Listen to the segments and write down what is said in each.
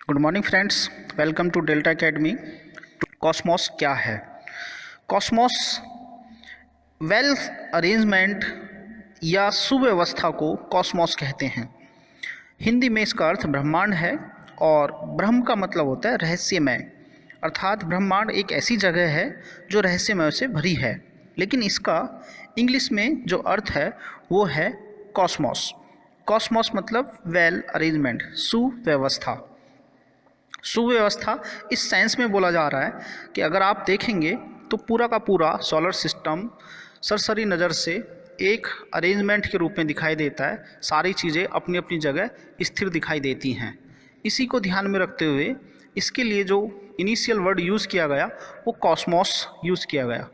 Good morning friends, welcome to Delta academy. Cosmos क्या है? Cosmos well arrangement या सुव्यवस्था को कॉस्मॉस कहते हैं। हिंदी में इसका अर्थ ब्रह्मांड है और ब्रह्म का मतलब होता है रहस्यमय, अर्थात ब्रह्मांड एक ऐसी जगह है जो रहस्यमय से भरी है। लेकिन इसका इंग्लिश में जो अर्थ है वो है कॉस्मॉस। कॉस्मॉस मतलब वेल अरेंजमेंट, सुव्यवस्था। सुव्यवस्था इस सेंस में बोला जा रहा है कि अगर आप देखेंगे तो पूरा का पूरा सोलर सिस्टम सरसरी नज़र से एक अरेंजमेंट के रूप में दिखाई देता है। सारी चीज़ें अपनी अपनी जगह स्थिर दिखाई देती हैं। इसी को ध्यान में रखते हुए इसके लिए जो इनिशियल वर्ड यूज़ किया गया वो कॉस्मॉस यूज़ किया गया,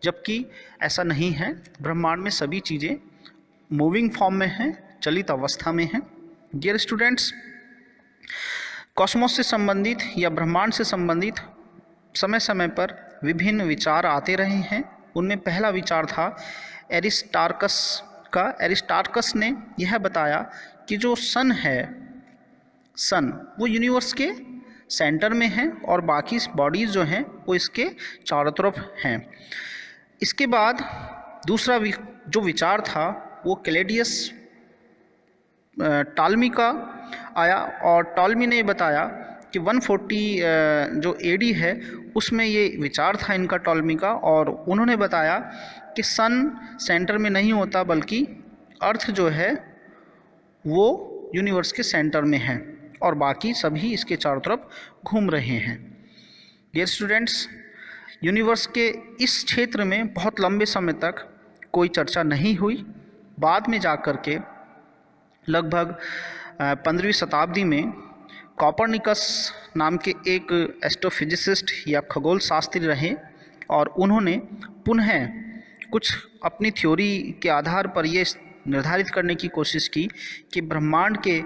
जबकि ऐसा नहीं है। ब्रह्मांड में सभी चीज़ें मूविंग फॉर्म में हैं, चलित अवस्था में हैं। डियर स्टूडेंट्स, कॉस्मॉस से संबंधित या ब्रह्मांड से संबंधित समय समय पर विभिन्न विचार आते रहे हैं। उनमें पहला विचार था एरिस्टार्कस का। एरिस्टार्कस ने यह बताया कि जो सन है, सन वो यूनिवर्स के सेंटर में है और बाकी बॉडीज़ जो हैं वो इसके चारों तरफ हैं। इसके बाद दूसरा जो विचार था वो कैलेडियस टॉलमी का आया और टॉलमी ने बताया कि 140 जो एडी है उसमें ये विचार था इनका, टॉलमी का। और उन्होंने बताया कि सन सेंटर में नहीं होता बल्कि अर्थ जो है वो यूनिवर्स के सेंटर में है और बाकी सभी इसके चारों तरफ घूम रहे हैं। डियर स्टूडेंट्स, यूनिवर्स के इस क्षेत्र में बहुत लंबे समय तक कोई चर्चा नहीं हुई। बाद में जाकर के लगभग 15वीं शताब्दी में कॉपरनिकस नाम के एक एस्ट्रोफिजिसिस्ट या खगोल शास्त्री रहे और उन्होंने पुनः कुछ अपनी थ्योरी के आधार पर ये निर्धारित करने की कोशिश की कि ब्रह्मांड के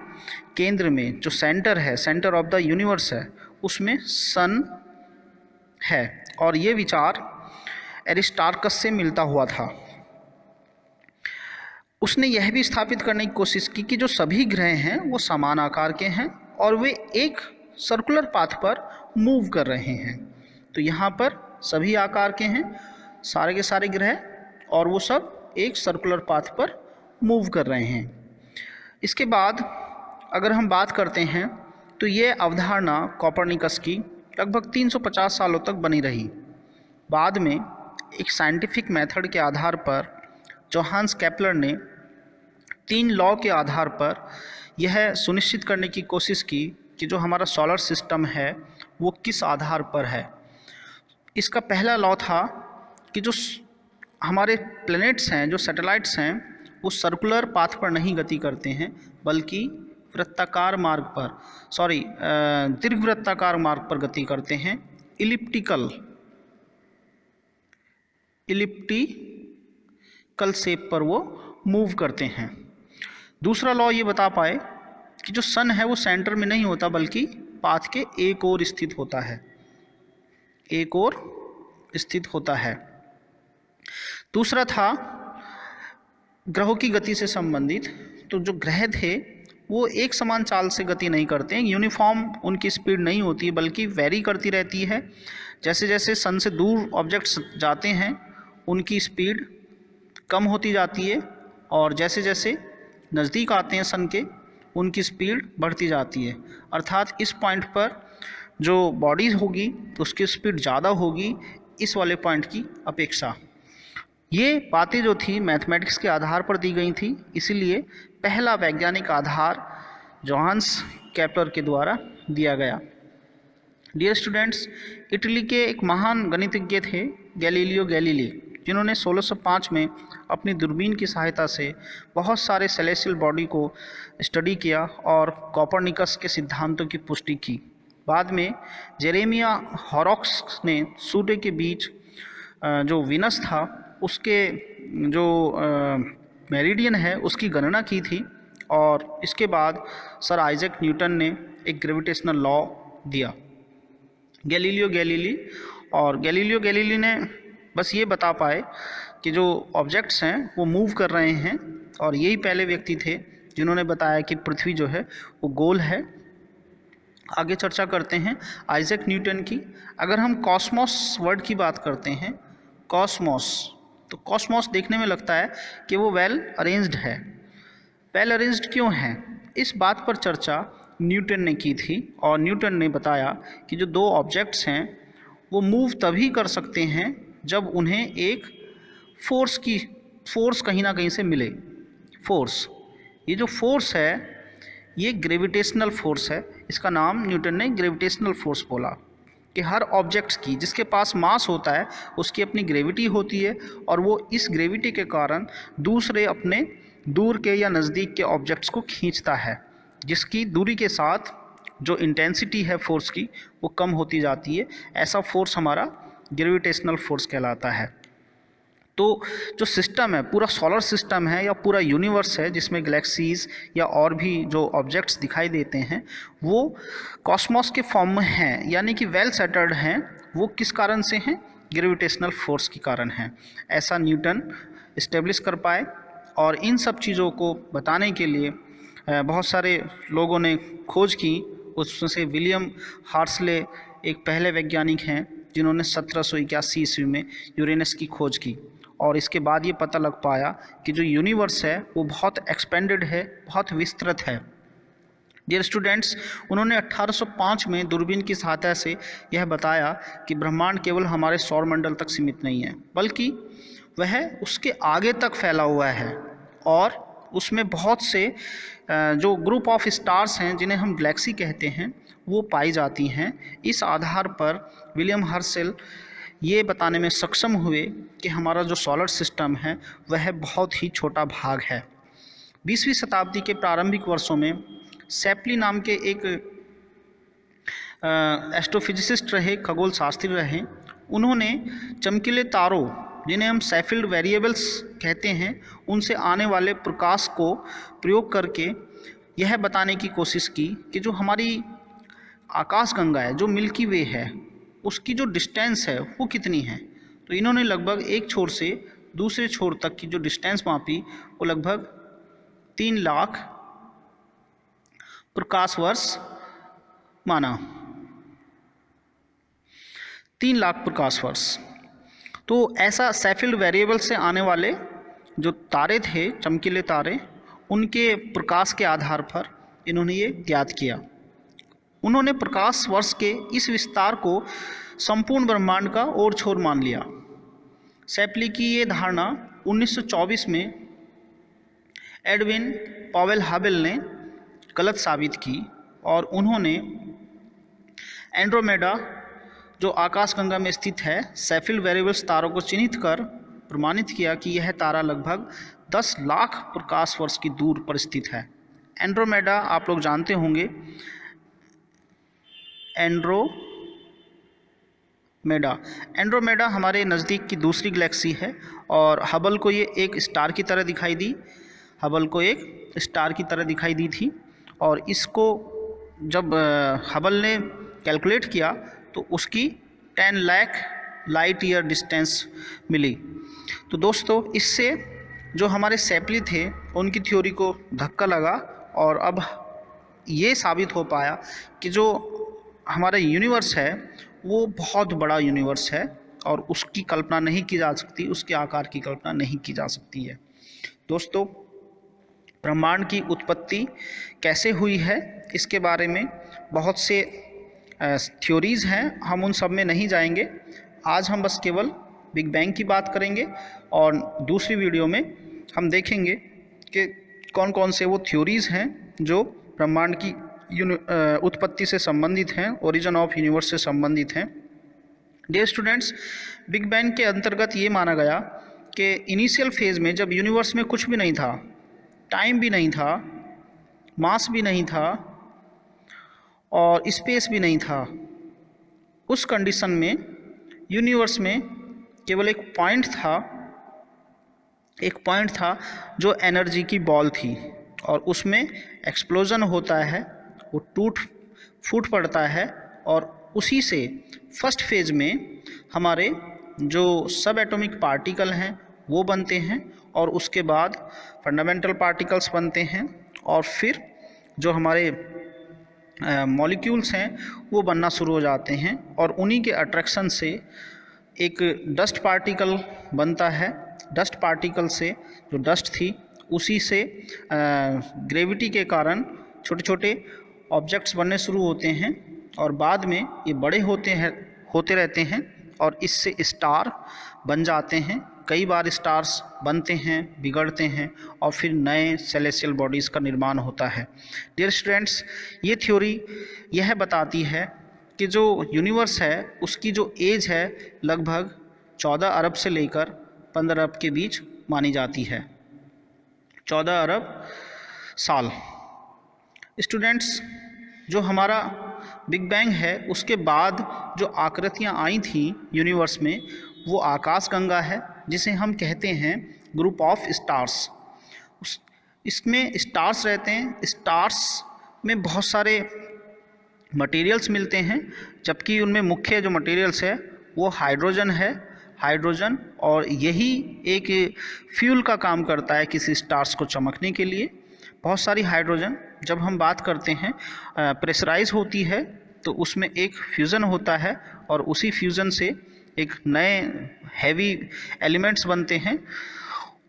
केंद्र में जो सेंटर है, सेंटर ऑफ द यूनिवर्स है, उसमें सन है। और ये विचार एरिस्टार्कस से मिलता हुआ था। उसने यह भी स्थापित करने की कोशिश की कि जो सभी ग्रह हैं वो समान आकार के हैं और वे एक सर्कुलर पाथ पर मूव कर रहे हैं। तो यहाँ पर सभी आकार के हैं सारे के सारे ग्रह और वो सब एक सर्कुलर पाथ पर मूव कर रहे हैं। इसके बाद अगर हम बात करते हैं तो ये अवधारणा कॉपरनिकस की लगभग 350 सालों तक बनी रही। बाद में एक साइंटिफिक मेथड के आधार पर जोहान्स केपलर ने 3 लॉ के आधार पर यह सुनिश्चित करने की कोशिश की कि जो हमारा सोलर सिस्टम है वो किस आधार पर है। इसका पहला लॉ था कि जो हमारे प्लैनेट्स हैं, जो सैटेलाइट्स हैं, वो सर्कुलर पाथ पर नहीं गति करते हैं बल्कि वृत्ताकार मार्ग पर, दीर्घवृत्ताकार मार्ग पर गति करते हैं। इलिप्टिकल शेप पर वो मूव करते हैं। दूसरा लॉ ये बता पाए कि जो सन है वो सेंटर में नहीं होता बल्कि पाथ के एक ओर स्थित होता है, एक ओर स्थित होता है। दूसरा था ग्रहों की गति से संबंधित। तो जो ग्रह थे वो एक समान चाल से गति नहीं करते हैं, यूनिफॉर्म उनकी स्पीड नहीं होती है बल्कि वेरी करती रहती है। जैसे जैसे सन से दूर ऑब्जेक्ट्स जाते हैं उनकी स्पीड कम होती जाती है और जैसे जैसे नज़दीक आते हैं सन के उनकी स्पीड बढ़ती जाती है। अर्थात इस पॉइंट पर जो बॉडीज़ होगी तो उसकी स्पीड ज़्यादा होगी इस वाले पॉइंट की अपेक्षा। ये बातें जो थी मैथमेटिक्स के आधार पर दी गई थी, इसीलिए पहला वैज्ञानिक आधार जोहान्स केपलर के द्वारा दिया गया। डियर स्टूडेंट्स, इटली के एक महान गणितज्ञ थे गैलीलियो गैलीली, जिन्होंने 1605 में अपनी दूरबीन की सहायता से बहुत सारे सेलेस्टियल बॉडी को स्टडी किया और कॉपरनिकस के सिद्धांतों की पुष्टि की। बाद में जेरेमिया हॉरोक्स ने सूर्य के बीच जो वीनस था उसके जो मेरिडियन है उसकी गणना की थी और इसके बाद सर आइजैक न्यूटन ने एक ग्रेविटेशनल लॉ दिया। गैलीलियो गैलीली ने बस ये बता पाए कि जो ऑब्जेक्ट्स हैं वो मूव कर रहे हैं और यही पहले व्यक्ति थे जिन्होंने बताया कि पृथ्वी जो है वो गोल है आगे चर्चा करते हैं आइजैक न्यूटन की। अगर हम कॉस्मोस वर्ड की बात करते हैं, कॉस्मोस, तो कॉस्मोस देखने में लगता है कि वो वेल अरेंज्ड है। वेल अरेंज्ड क्यों है, इस बात पर चर्चा न्यूटन ने की थी, और न्यूटन ने बताया कि जो दो ऑब्जेक्ट्स हैं वो मूव तभी कर सकते हैं जब उन्हें एक फोर्स कहीं ना कहीं से मिले। फोर्स, ये जो फोर्स है ये ग्रेविटेशनल फोर्स है। इसका नाम न्यूटन ने ग्रेविटेशनल फोर्स बोला कि हर ऑब्जेक्ट्स की जिसके पास मास होता है उसकी अपनी ग्रेविटी होती है, और वो इस ग्रेविटी के कारण दूसरे अपने दूर के या नज़दीक के ऑब्जेक्ट्स को खींचता है, जिसकी दूरी के साथ जो इंटेंसिटी है फोर्स की वो कम होती जाती है। ऐसा फोर्स हमारा ग्रेविटेशनल फोर्स कहलाता है। तो जो सिस्टम है, पूरा सोलर सिस्टम है या पूरा यूनिवर्स है जिसमें गैलेक्सीज या और भी जो ऑब्जेक्ट्स दिखाई देते हैं वो कॉस्मोस के फॉर्म में हैं, यानी कि वेल सेटल्ड हैं। वो किस कारण से हैं, ग्रेविटेशनल फोर्स के कारण हैं। ऐसा न्यूटन इस्टेब्लिश कर पाए, और इन सब चीज़ों को बताने के लिए बहुत सारे लोगों ने खोज की। उसमें से विलियम हर्शले एक पहले वैज्ञानिक हैं जिन्होंने 1781 ईस्वी में यूरेनस की खोज की, और इसके बाद ये पता लग पाया कि जो यूनिवर्स है वो बहुत एक्सपेंडेड है, बहुत विस्तृत है। डियर स्टूडेंट्स, उन्होंने 1805 में दूरबीन की सहायता से यह बताया कि ब्रह्मांड केवल हमारे सौरमंडल तक सीमित नहीं है, बल्कि वह उसके आगे तक फैला हुआ है, और उसमें बहुत से जो ग्रुप ऑफ स्टार्स हैं जिन्हें हम गैलेक्सी कहते हैं वो पाई जाती हैं। इस आधार पर विलियम हर्शल ये बताने में सक्षम हुए कि हमारा जो सोलर सिस्टम है वह बहुत ही छोटा भाग है। 20वीं शताब्दी के प्रारंभिक वर्षों में शेपली नाम के एक एस्ट्रोफिजिसिस्ट रहे, खगोल शास्त्री रहे। उन्होंने चमकीले तारों, जिन्हें हम सेफिल्ड वेरिएबल्स कहते हैं, उनसे आने वाले प्रकाश को प्रयोग करके यह बताने की कोशिश की कि जो हमारी आकाशगंगा है, जो मिल्की वे है, उसकी जो डिस्टेंस है वो कितनी है। तो इन्होंने लगभग एक छोर से दूसरे छोर तक की जो डिस्टेंस मापी वो लगभग 3 लाख प्रकाश वर्ष माना, 3 लाख प्रकाश वर्ष। तो ऐसा सेफिल्ड वेरिएबल से आने वाले जो तारे थे, चमकीले तारे, उनके प्रकाश के आधार पर इन्होंने ये ज्ञात किया। उन्होंने प्रकाश वर्ष के इस विस्तार को संपूर्ण ब्रह्मांड का और छोर मान लिया। शेपली की ये धारणा 1924 में एडविन पॉवेल हबल ने गलत साबित की, और उन्होंने एंड्रोमेडा जो आकाशगंगा में स्थित है सेफिल्ड वेरिएबल्स तारों को चिन्हित कर प्रमाणित किया कि यह तारा लगभग 10 लाख प्रकाश वर्ष की दूर पर स्थित है। एंड्रोमेडा आप लोग जानते होंगे, एंड्रोमेडा हमारे नज़दीक की दूसरी गैलेक्सी है, और हबल को ये एक स्टार की तरह दिखाई दी, हबल को एक स्टार की तरह दिखाई दी थी। और इसको जब हबल ने कैलकुलेट किया तो उसकी 10 लाख लाइट ईयर डिस्टेंस मिली। तो दोस्तों, इससे जो हमारे शेपली थे उनकी थ्योरी को धक्का लगा, और अब ये साबित हो पाया कि जो हमारा यूनिवर्स है वो बहुत बड़ा यूनिवर्स है, और उसकी कल्पना नहीं की जा सकती, उसके आकार की कल्पना नहीं की जा सकती है। दोस्तों, ब्रह्मांड की उत्पत्ति कैसे हुई है इसके बारे में बहुत से थ्योरीज़ हैं, हम उन सब में नहीं जाएंगे। आज हम बस केवल बिग बैंग की बात करेंगे, और दूसरी वीडियो में हम देखेंगे कि कौन कौन से वो थ्योरीज़ हैं जो ब्रह्मांड की उत्पत्ति से संबंधित हैं, ओरिजिन ऑफ यूनिवर्स से संबंधित हैं। डियर स्टूडेंट्स, बिग बैंग के अंतर्गत ये माना गया कि इनिशियल फेज़ में जब यूनिवर्स में कुछ भी नहीं था, टाइम भी नहीं था, मास भी नहीं था, और स्पेस भी नहीं था, उस कंडीशन में यूनिवर्स में केवल एक पॉइंट था जो एनर्जी की बॉल थी, और उसमें एक्सप्लोजन होता है, वो फूट पड़ता है, और उसी से फर्स्ट फेज़ में हमारे जो सब एटॉमिक पार्टिकल हैं वो बनते हैं, और उसके बाद फंडामेंटल पार्टिकल्स बनते हैं, और फिर जो हमारे मॉलिक्यूल्स हैं वो बनना शुरू हो जाते हैं और उन्हीं के अट्रैक्शन से एक डस्ट पार्टिकल बनता है। डस्ट पार्टिकल से जो डस्ट थी उसी से ग्रेविटी के कारण छोटे छोटे ऑब्जेक्ट्स बनने शुरू होते हैं और बाद में ये बड़े होते रहते हैं और इससे स्टार बन जाते हैं। कई बार स्टार्स बनते हैं, बिगड़ते हैं और फिर नए सेलेस्टियल बॉडीज़ का निर्माण होता है। डियर स्टूडेंट्स, ये थ्योरी यह बताती है कि जो यूनिवर्स है उसकी जो एज है लगभग 14 अरब से लेकर 15 अरब के बीच मानी जाती है। 14 अरब साल। स्टूडेंट्स, जो हमारा बिग बैंग है उसके बाद जो आकृतियाँ आई थी यूनिवर्स में वो आकाशगंगा है, जिसे हम कहते हैं ग्रुप ऑफ स्टार्स। इसमें स्टार्स रहते हैं। स्टार्स में बहुत सारे मटेरियल्स मिलते हैं, जबकि उनमें मुख्य जो मटेरियल्स है वो हाइड्रोजन है। हाइड्रोजन, और यही एक फ्यूल का काम करता है किसी स्टार्स को चमकने के लिए। बहुत सारी हाइड्रोजन जब हम बात करते हैं प्रेशराइज होती है तो उसमें एक फ्यूज़न होता है और उसी फ्यूज़न से एक नए हैवी एलिमेंट्स बनते हैं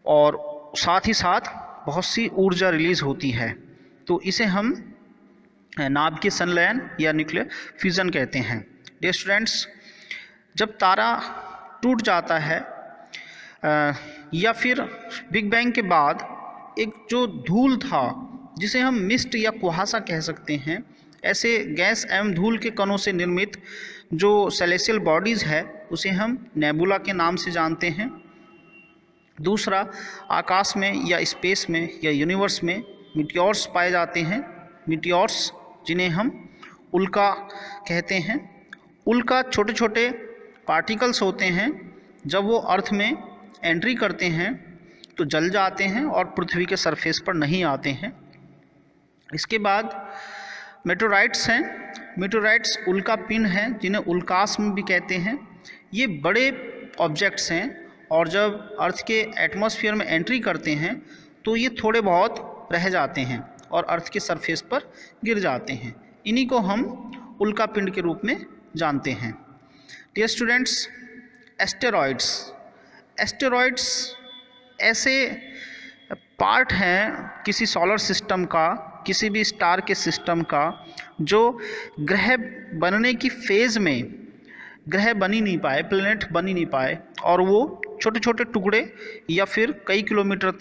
और साथ ही साथ बहुत सी ऊर्जा रिलीज़ होती है। तो इसे हम नाभिकीय संलयन या न्यूक्लियर फ्यूज़न कहते हैं। डियर स्टूडेंट्स, जब तारा टूट जाता है या फिर बिग बैंग के बाद एक जो धूल था जिसे हम मिस्ट या कुहासा कह सकते हैं, ऐसे गैस एवं धूल के कणों से निर्मित जो सेलेस्टियल बॉडीज़ है उसे हम नेबुला के नाम से जानते हैं। दूसरा, आकाश में या स्पेस में या यूनिवर्स में मीटियोर्स पाए जाते हैं। मीटियोर्स जिन्हें हम उल्का कहते हैं। उल्का छोटे छोटे पार्टिकल्स होते हैं, जब वो अर्थ में एंट्री करते हैं तो जल जाते हैं और पृथ्वी के सरफेस पर नहीं आते हैं। इसके बाद मेटेराइट्स हैं। मेटेराइट्स उल्का पिंड हैं जिन्हें उल्कास्म भी कहते हैं। ये बड़े ऑब्जेक्ट्स हैं और जब अर्थ के एटमॉस्फेयर में एंट्री करते हैं तो ये थोड़े बहुत रह जाते हैं और अर्थ के सरफेस पर गिर जाते हैं। इन्हीं को हम उल्का पिंड के रूप में जानते हैं। Dear students, asteroids. एस्टेरॉइड्स ऐसे पार्ट हैं किसी सोलर सिस्टम का, किसी भी स्टार के सिस्टम का, जो ग्रह बनने की फेज़ में ग्रह बन ही नहीं पाए, प्लैनेट बन ही नहीं पाए और वो छोटे छोटे टुकड़े या फिर कई किलोमीटर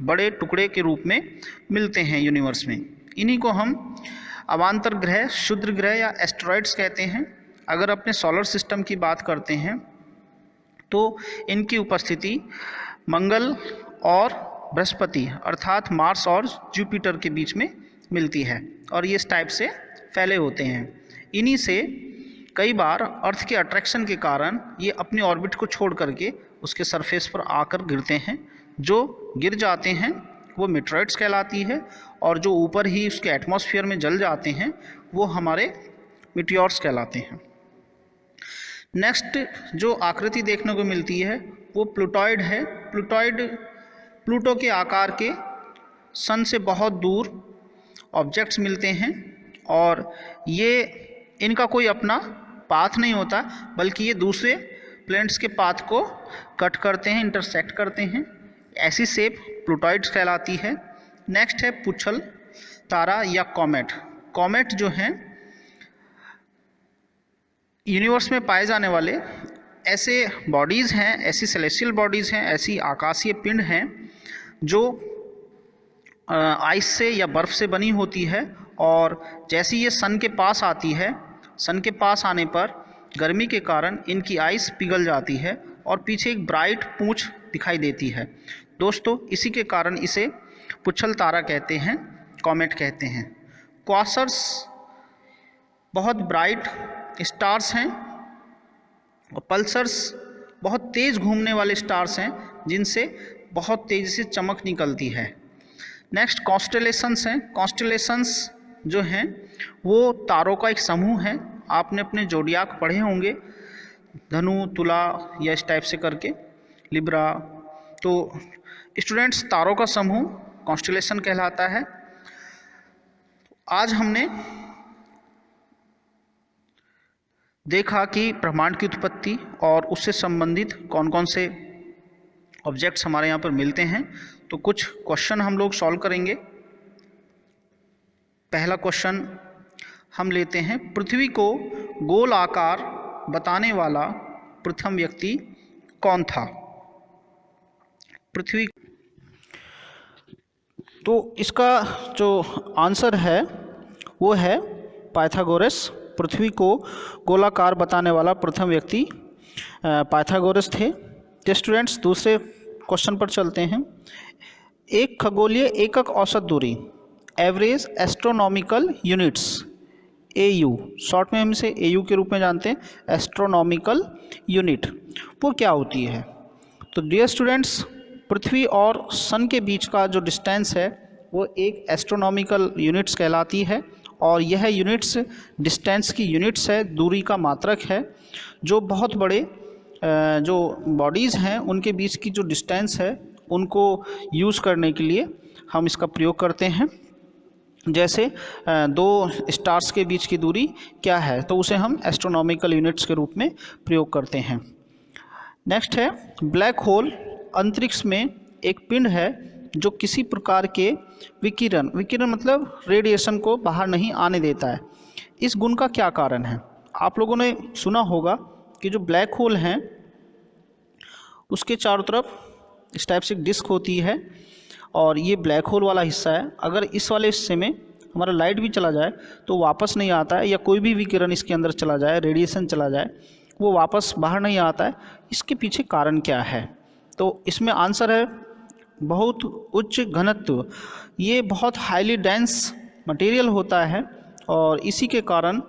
बड़े टुकड़े के रूप में मिलते हैं यूनिवर्स में। इन्हीं को हम अवान्तर ग्रह, क्षुद्र ग्रह या एस्टेरॉइड्स कहते हैं। अगर अपने सोलर सिस्टम की बात करते हैं तो इनकी उपस्थिति मंगल और बृहस्पति अर्थात मार्स और जुपिटर के बीच में मिलती है और ये इस टाइप से फैले होते हैं। इन्हीं से कई बार अर्थ के अट्रैक्शन के कारण ये अपनी ऑर्बिट को छोड़ करके उसके सरफेस पर आकर गिरते हैं। जो गिर जाते हैं वो मेटेराइट्स कहलाती है और जो ऊपर ही उसके एटमॉस्फेयर में जल जाते हैं वो हमारे मीटियोर्स कहलाते हैं। नेक्स्ट जो आकृति देखने को मिलती है वो प्लूटॉइड है। प्लूटॉइड प्लूटो के आकार के सन से बहुत दूर ऑब्जेक्ट्स मिलते हैं और ये इनका कोई अपना पाथ नहीं होता, बल्कि ये दूसरे प्लैनेट्स के पाथ को कट करते हैं, इंटरसेक्ट करते हैं। ऐसी शेप प्लूटॉइड्स कहलाती है। नेक्स्ट है पुच्छल तारा या कॉमेट। कॉमेट जो हैं यूनिवर्स में पाए जाने वाले ऐसे बॉडीज़ हैं, ऐसी सेलेस्टियल बॉडीज़ हैं, ऐसी आकाशीय पिंड हैं जो आइस से या बर्फ़ से बनी होती है और जैसे ये सन के पास आती है, सन के पास आने पर गर्मी के कारण इनकी आइस पिघल जाती है और पीछे एक ब्राइट पूंछ दिखाई देती है। दोस्तों, इसी के कारण इसे पुच्छल तारा कहते हैं, कॉमेट कहते हैं। क्वासर्स बहुत ब्राइट स्टार्स हैं और पल्सर्स बहुत तेज़ घूमने वाले स्टार्स हैं जिनसे बहुत तेज़ी से चमक निकलती है। नेक्स्ट कॉन्स्टेलेशंस हैं। कॉन्स्टेलेशंस जो हैं वो तारों का एक समूह है। आपने अपने जोडियाक पढ़े होंगे, धनु, तुला या इस टाइप से करके, लिब्रा। तो स्टूडेंट्स, तारों का समूह कॉन्स्टेलेशन कहलाता है। आज हमने देखा कि ब्रह्मांड की उत्पत्ति और उससे संबंधित कौन कौन से ऑब्जेक्ट्स हमारे यहाँ पर मिलते हैं। तो कुछ क्वेश्चन हम लोग सॉल्व करेंगे। पहला क्वेश्चन हम लेते हैं, पृथ्वी को गोल आकार बताने वाला प्रथम व्यक्ति कौन था? पृथ्वी, तो इसका जो आंसर है वो है पाइथागोरस। पृथ्वी को गोलाकार बताने वाला प्रथम व्यक्ति पाइथागोरस थे। तो स्टूडेंट्स दूसरे क्वेश्चन पर चलते हैं। एक खगोलीय एकक औसत दूरी, average astronomical units, AU, short में हम इसे AU के रूप में जानते हैं, एस्ट्रोनॉमिकल यूनिट, वो क्या होती है? तो डियर स्टूडेंट्स, पृथ्वी और सन के बीच का जो डिस्टेंस है वो एक एस्ट्रोनॉमिकल यूनिट्स कहलाती है, और यह यूनिट्स डिस्टेंस की यूनिट्स है, दूरी का मात्रक है। जो बहुत बड़े जो बॉडीज़ हैं उनके बीच की जो डिस्टेंस है उनको यूज़ करने के लिए हम इसका प्रयोग करते हैं। जैसे दो स्टार्स के बीच की दूरी क्या है, तो उसे हम एस्ट्रोनॉमिकल यूनिट्स के रूप में प्रयोग करते हैं। नेक्स्ट है, ब्लैक होल अंतरिक्ष में एक पिंड है जो किसी प्रकार के विकिरण मतलब रेडिएशन को बाहर नहीं आने देता है। इस गुण का क्या कारण है? आप लोगों ने सुना होगा कि जो ब्लैक होल हैं उसके चारों तरफ इस टाइप से डिस्क होती है, और ये ब्लैक होल वाला हिस्सा है। अगर इस वाले हिस्से में हमारा लाइट भी चला जाए तो वापस नहीं आता है, या कोई भी विकिरण इसके अंदर चला जाए, रेडिएशन चला जाए, वो वापस बाहर नहीं आता है। इसके पीछे कारण क्या है? तो इसमें आंसर है बहुत उच्च घनत्व। ये बहुत हाईली डेंस मटेरियल होता है, और इसी के कारण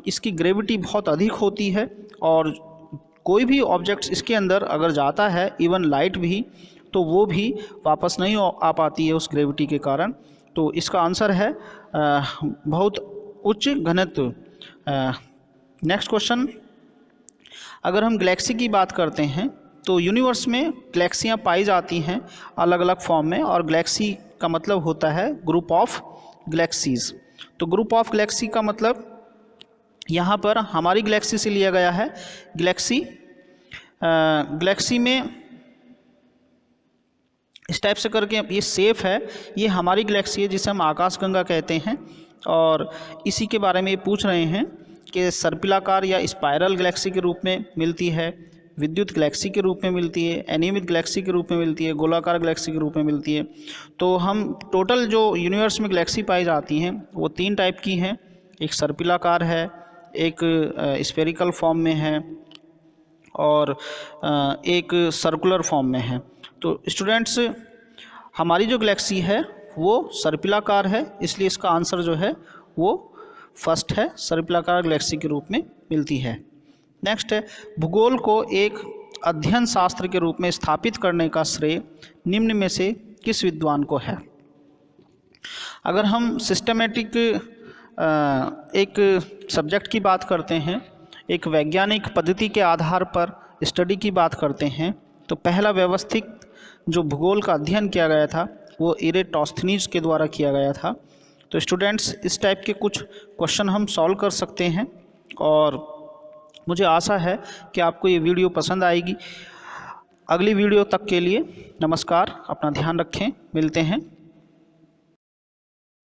इसकी ग्रेविटी बहुत अधिक होती है, और कोई भी ऑब्जेक्ट्स इसके अंदर अगर जाता है, इवन लाइट भी, तो वो भी वापस नहीं आ पाती है उस ग्रेविटी के कारण। तो इसका आंसर है बहुत उच्च घनत्व। नेक्स्ट क्वेश्चन, अगर हम गैलेक्सी की बात करते हैं तो यूनिवर्स में गैलेक्सियाँ पाई जाती हैं अलग अलग फॉर्म में, और गैलेक्सी का मतलब होता है ग्रुप ऑफ गैलेक्सीज़। तो ग्रुप ऑफ गैलेक्सी का मतलब यहाँ पर हमारी गैलेक्सी से लिया गया है। गैलेक्सी में इस टाइप से करके ये सेफ है, ये हमारी गैलेक्सी है जिसे हम आकाशगंगा कहते हैं, और इसी के बारे में ये पूछ रहे हैं कि सर्पिलाकार या स्पाइरल गैलेक्सी के रूप में मिलती है, विद्युत गैलेक्सी के रूप में मिलती है, अनियमित गैलेक्सी के रूप में मिलती है, गोलाकार गैलेक्सी के रूप में मिलती है। तो हम टोटल जो यूनिवर्स में गैलेक्सी पाई जाती हैं वो 3 टाइप की हैं। एक सर्पिलाकार है, एक स्फेरिकल फॉर्म में है, और एक सर्कुलर फॉर्म में है। तो स्टूडेंट्स, हमारी जो गैलेक्सी है वो सर्पिलाकार है, इसलिए इसका आंसर जो है वो फर्स्ट है, सर्पिलाकार गैलेक्सी के रूप में मिलती है। नेक्स्ट है, भूगोल को एक अध्ययन शास्त्र के रूप में स्थापित करने का श्रेय निम्न में से किस विद्वान को है? अगर हम सिस्टमेटिक एक सब्जेक्ट की बात करते हैं, एक वैज्ञानिक पद्धति के आधार पर स्टडी की बात करते हैं, तो पहला व्यवस्थित जो भूगोल का अध्ययन किया गया था वो इरेटोस्थनीज के द्वारा किया गया था। तो स्टूडेंट्स, इस टाइप के कुछ क्वेश्चन हम सॉल्व कर सकते हैं, और मुझे आशा है कि आपको ये वीडियो पसंद आएगी। अगली वीडियो तक के लिए नमस्कार, अपना ध्यान रखें, मिलते हैं।